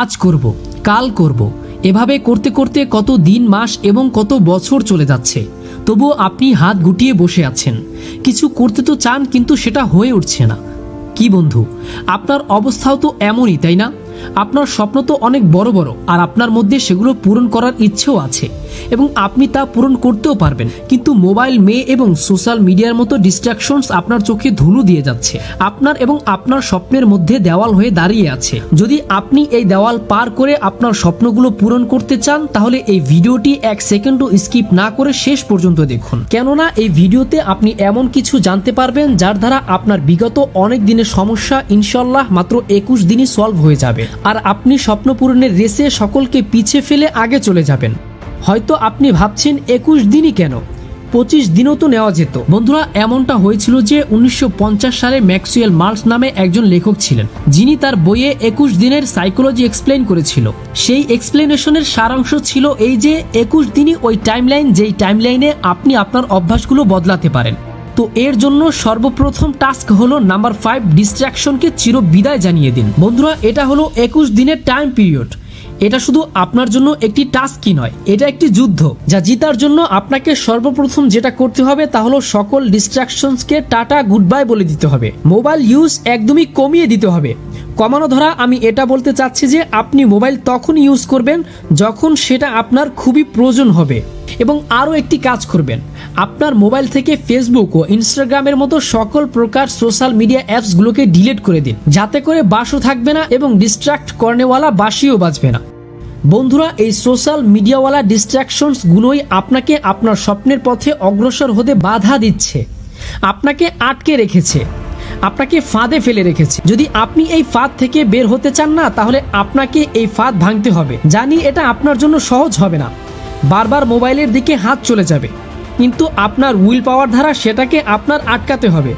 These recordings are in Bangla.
আজ করব, কাল করব, এভাবে করতে করতে কত দিন, মাস এবং কত বছর চলে যাচ্ছে। তবুও আপনি হাত গুটিয়ে বসে আছেন। কিছু করতে তো চান, কিন্তু সেটা হয়ে উঠছে না। কি বন্ধু, আপনার অবস্থাও তো এমনই, তাই না? আপনার স্বপ্ন তো অনেক বড় বড়, আর আপনার মধ্যে সেগুলো পূরণ করার ইচ্ছেও আছে এবং আপনি তা পূরণ করতেও পারবেন। কিন্তু মোবাইল, মেয়ে এবং সোশ্যাল মিডিয়ার মতো ডিস্ট্রাকশনস আপনার চোখে ধুলো দিয়ে যাচ্ছে। আপনার এবং আপনার স্বপ্নের মধ্যে দেওয়াল হয়ে দাঁড়িয়ে আছে। যদি আপনি এই দেওয়াল পার করে আপনার স্বপ্নগুলো পূরণ করতে চান, তাহলে এই ভিডিওটি এক সেকেন্ডও স্কিপ না করে শেষ পর্যন্ত দেখুন। কেননা এই ভিডিওতে আপনি এমন কিছু জানতে পারবেন যার দ্বারা আপনার বিগত অনেক দিনের সমস্যা ইনশাল্লাহ মাত্র 21 দিনই সলভ হয়ে যাবে, আর আপনি স্বপ্ন পূরণের রেসে সকলকে পিছে ফেলে আগে চলে যাবেন। হয়তো আপনি ভাবছেন 21 দিনই কেন, 25 দিনও তো নেওয়া যেত। বন্ধুরা, এমনটা হয়েছিল যে 1950 সালে ম্যাক্সওয়েল মাল্টস নামে একজন লেখক ছিলেন, যিনি তার বইয়ে 21 দিনের সাইকোলজি এক্সপ্লেইন করেছিল। সেই এক্সপ্লেনেশনের সারাংশ ছিল এই যে 21 দিনই ওই টাইমলাইন, যেই টাইমলাইনে আপনি আপনার অভ্যাসগুলো বদলাতে পারেন। তো এর জন্য সর্বপ্রথম টাস্ক হলো নাম্বার 5, ডিস্ট্রাকশনকে চিরবিদায় জানিয়ে দিন। বন্ধুরা, এটা হলো 21 দিনের টাইম পিরিয়ড। এটা শুধু আপনার জন্য একটি টাস্কই নয়, এটা একটি যুদ্ধ, যা জিতার জন্য আপনাকে সর্বপ্রথম যেটা করতে হবে তা হলো সকল ডিস্ট্রাকশনসকে টাটা গুড বাই বলে দিতে হবে। মোবাইল ইউজ একদমই কমিয়ে দিতে হবে। কমানো ধরা আমি এটা বলতে চাচ্ছি যে আপনি মোবাইল তখন ইউজ করবেন যখন সেটা আপনার খুবই প্রয়োজন হবে। এবং আরও একটি কাজ করবেন, আপনার মোবাইল থেকে ফেসবুক ও ইনস্টাগ্রামের মতো সকল প্রকার সোশ্যাল মিডিয়া অ্যাপসগুলোকে ডিলিট করে দিন, যাতে করে বাসও থাকবে না এবং ডিস্ট্রাক্ট করনেওয়ালা বাসিও বাজবে না। বন্ধুরা, এই সোশ্যাল মিডিয়াওয়ালা ডিস্ট্রাকশনসগুলোই আপনাকে আপনার স্বপ্নের পথে অগ্রসর হতে বাধা দিচ্ছে, আপনাকে আটকে রেখেছে, আপনাকে ফাঁদে ফেলে রেখেছে। যদি আপনি এই ফাঁদ থেকে বের হতে চান না, তাহলে আপনাকে এই ফাঁদ ভাঙতে হবে। জানি এটা আপনার জন্য সহজ হবে না, বারবার মোবাইলের দিকে হাত চলে যাবে, কিন্তু আপনার উইল পাওয়ার দ্বারা সেটাকে আপনার আটকাতে হবে।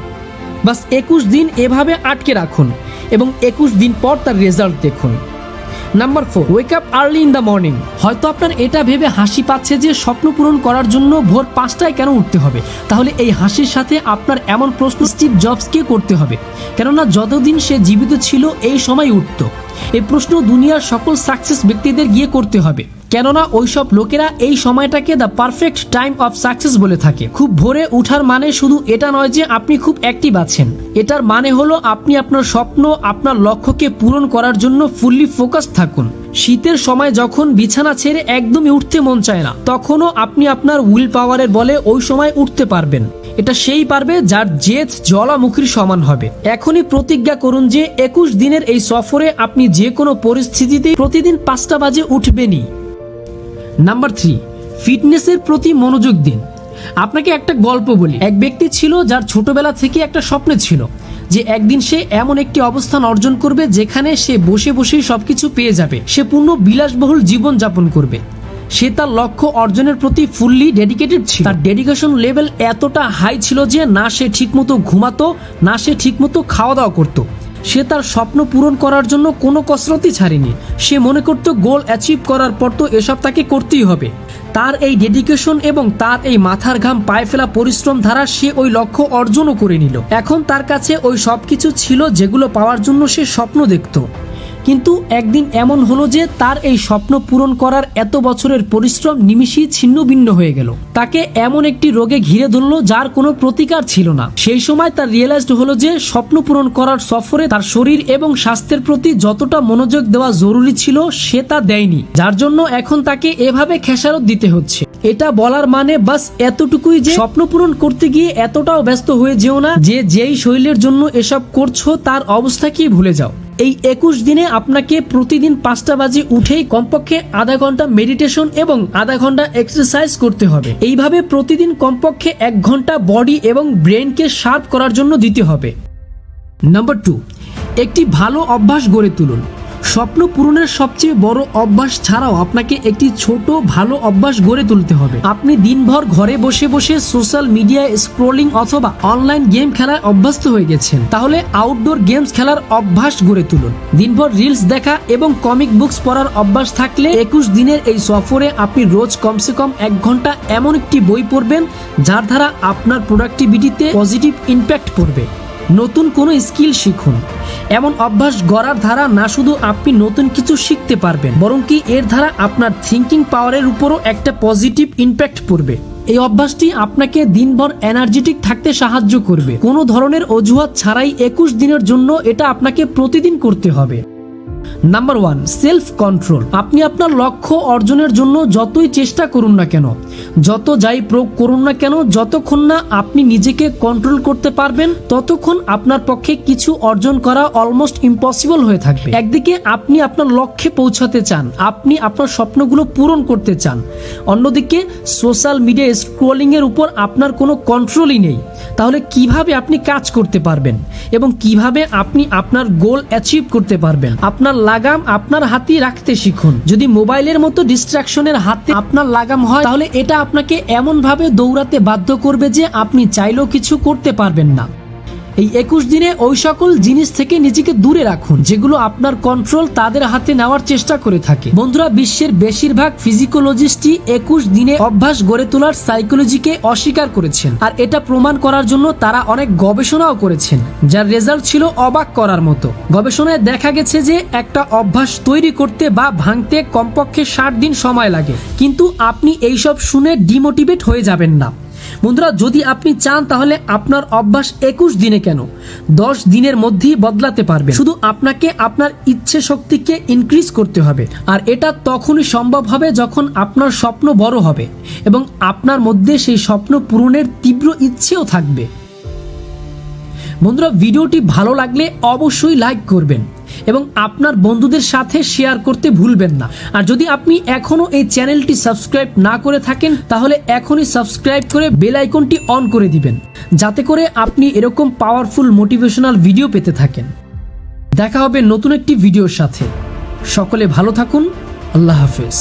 বাস 21 দিন এভাবে আটকে রাখুন এবং 21 দিন পর তার রেজাল্ট দেখুন। Number 4, wake up early in the morning. হয়তো আপনার এটা ভেবে হাসি পাচ্ছে যে স্বপ্ন পূরণ করার জন্য ভোর 5টায় কেন উঠতে হবে। তাহলে এই হাসির সাথে আপনার এমন প্রশ্ন স্টিভ জবসকে করতে হবে, কেননা যতদিন সে জীবিত ছিল এই সময় উঠত। এই প্রশ্ন দুনিয়ার সকল সাকসেস ব্যক্তিদের গিয়ে করতে হবে, কেননা ওইসব লোকেরা এই সময়টাকে the perfect time of success বলে থাকে। খুব ভোরে উঠার মানে শুধু এটা নয় যে আপনি খুব অ্যাক্টিভ আছেন, এটার মানে হলো আপনি আপনার স্বপ্ন, আপনার লক্ষ্যকে পূরণ করার জন্য ফুললি ফোকাস থাকুন। শীতের সময় যখন বিছানা ছেড়ে একদমই উঠতে মন চায় না, তখনও আপনি আপনার উইল পাওয়ারের বলে ওই সময় উঠতে পারবেন। এটা সেই পারবে যার জেদ জ্বালামুখীর সমান হবে। এখনই প্রতিজ্ঞা করুন যে 21 দিনের এই সফরে আপনি যে কোনো পরিস্থিতিতে প্রতিদিন 5টা বাজে উঠবেনই। নাম্বার 3, ফিটনেসের প্রতি মনোযোগ দিন। আপনাকে একটা গল্প বলি। এক ব্যক্তি ছিল যার ছোটবেলা থেকে একটা স্বপ্ন ছিল যে একদিন সে এমন একটি অবস্থান অর্জন করবে যেখানে সে বসে বসেই সবকিছু পেয়ে যাবে, সে পূর্ণ বিলাসবহুল জীবন যাপন করবে। সে তার লক্ষ্য অর্জনের প্রতি ফুললি ডেডিকেটেড ছিল। তার ডেডিকেশন লেভেল এতটা হাই ছিল যে না সে ঠিকমতো ঘুমাতো, না সে ঠিকমতো খাওয়া দাওয়া করতো। সে তার স্বপ্ন পূরণ করার জন্য কোনো কসরতই ছাড়েনি। সে মনে করত গোল অ্যাচিভ করার পর তো এসব তাকে করতেই হবে। তার এই ডেডিকেশন এবং তার এই মাথার ঘাম পায়ে ফেলা পরিশ্রম দ্বারা সে ওই লক্ষ্য অর্জনও করে নিল। এখন তার কাছে ওই সব কিছু ছিল যেগুলো পাওয়ার জন্য সে স্বপ্ন দেখত। কিন্তু একদিন এমন হলো যে তার এই স্বপ্ন পূরণ করার এত বছরের পরিশ্রম নিমিষেই ছিন্ন ভিন্ন হয়ে গেল। তাকে এমন একটি রোগে ঘিরে ধরলো যার কোনো প্রতিকার ছিল না। সেই সময় তার রিয়েলাইজড হলো যে স্বপ্ন পূরণ করার সফরে তার শরীর এবং স্বাস্থ্যের প্রতি যতটা মনোযোগ দেওয়া জরুরি ছিল সে তা দেয়নি, যার জন্য এখন তাকে এভাবে খেসারত দিতে হচ্ছে। এটা বলার মানে বাস এতটুকুই যে স্বপ্ন পূরণ করতে গিয়ে এতটাও ব্যস্ত হয়ে যেও না যে যেই শরীরের জন্য এসব করছো তার অবস্থাকেই ভুলে যাও। এই 21 দিনে আপনাকে প্রতিদিন 5টা বাজে উঠেই কমপক্ষে আধা ঘন্টা মেডিটেশন এবং আধা ঘন্টা এক্সারসাইজ করতে হবে। এইভাবে প্রতিদিন কমপক্ষে 1 ঘন্টা বডি এবং ব্রেনকে শার্প করার জন্য দিতে হবে। নাম্বার 2, একটি ভালো অভ্যাস গড়ে তুলুন। স্বপ্ন পূরণের সবচেয়ে বড় অভ্যাস ছাড়াও আপনাকে একটি ছোট ভালো অভ্যাস গড়ে তুলতে হবে। আপনি দিনভর ঘরে বসে বসে সোশ্যাল মিডিয়ায় স্ক্রলিং অথবা অনলাইন গেম খেলায় অভ্যস্ত হয়ে গেছেন, তাহলে আউটডোর গেমস খেলার অভ্যাস গড়ে তুলুন। দিনভর রিলস দেখা এবং কমিক বুকস পড়ার অভ্যাস থাকলে 21 দিনের এই সফরে আপনি রোজ কমসে কম 1 ঘন্টা এমন একটি বই পড়বেন যার দ্বারা আপনার প্রোডাক্টিভিটিতে পজিটিভ ইম্প্যাক্ট পড়বে। নতুন কোনো স্কিল শিখুন। এমন অভ্যাস গড়ার দ্বারা না শুধু আপনি নতুন কিছু শিখতে পারবেন, বরং কি এর দ্বারা আপনার থিঙ্কিং পাওয়ারের উপরও একটা পজিটিভ ইম্প্যাক্ট পড়বে। এই অভ্যাসটি আপনাকে দিনভর এনার্জেটিক থাকতে সাহায্য করবে। কোনো ধরনের অজুহাত ছাড়াই 21 দিনের জন্য এটা আপনাকে প্রতিদিন করতে হবে। Number 1, self control. আপনি আপনার লক্ষ্য অর্জনের জন্য যতই চেষ্টা করুন না কেন, যত যাই প্রয়োগ করুন না কেন, যতক্ষণ না আপনি নিজেকে কন্ট্রোল করতে পারবেন ততক্ষণ আপনার পক্ষে কিছু অর্জন করা অলমোস্ট ইম্পসিবল হয়ে থাকবে। একদিকে আপনি আপনার লক্ষ্যে পৌঁছাতে চান, আপনি আপনার স্বপ্নগুলো পূরণ করতে চান, অন্যদিকে সোশ্যাল মিডিয়া স্ক্রলিং এর উপর আপনার কোনো কন্ট্রোলই নেই। তাহলে কিভাবে আপনি কাজ করতে পারবেন এবং কিভাবে আপনি আপনার গোল অ্যাচিভ করতে পারবেন? আপনার লাগাম আপনার হাতেই রাখতে শিখুন। যদি মোবাইলের মতো ডিস্ট্রাকশনের হাতে আপনার লাগাম হয়, তাহলে এটা আপনাকে এমন ভাবে দৌড়াতে বাধ্য করবে যে আপনি চাইলেও কিছু করতে পারবেন না। এই 21 দিনে ওই সকল জিনিস থেকে নিজেকে দূরে রাখুন যেগুলো আপনার কন্ট্রোল তাদের হাতে নেওয়ার চেষ্টা করে থাকে। বন্ধুরা, বিশ্বের বেশিরভাগ ফিজিওলজিস্টই 21 দিনে অভ্যাস গড়ে তোলার সাইকোলজিকে অস্বীকার করেছেন, আর এটা প্রমাণ করার জন্য তারা অনেক গবেষণাও করেছেন, যার রেজাল্ট ছিল অবাক করার মতো। গবেষণায় দেখা গেছে যে একটা অভ্যাস তৈরি করতে বা ভাঙতে কমপক্ষে 60 দিন সময় লাগে। কিন্তু আপনি এইসব শুনে ডিমোটিভেট হয়ে যাবেন না। বন্ধুরা, যদি আপনি চান তাহলে আপনার অভ্যাস 21 দিনে কেন 10 দিনের মধ্যেই বদলাতে পারবেন। শুধু আপনাকে আপনার ইচ্ছে শক্তিকে ইনক্রিজ করতে হবে, আর এটা তখনই সম্ভব হবে যখন আপনার স্বপ্ন বড় হবে এবং আপনার মধ্যে সেই স্বপ্ন পূরণের তীব্র ইচ্ছেও থাকবে। বন্ধুরা, ভিডিওটি ভালো লাগলে অবশ্যই লাইক করবেন এবং আপনার বন্ধুদের সাথে শেয়ার করতে ভুলবেন না। আর যদি আপনি এখনো এই চ্যানেলটি সাবস্ক্রাইব না করে থাকেন, তাহলে এখনই সাবস্ক্রাইব করে বেল আইকনটি অন করে দিবেন, যাতে করে আপনি এরকম পাওয়ারফুল মোটিভেশনাল ভিডিও পেতে থাকেন। দেখা হবে নতুন একটি ভিডিওর সাথে। সকলে ভালো থাকুন। আল্লাহ হাফেজ।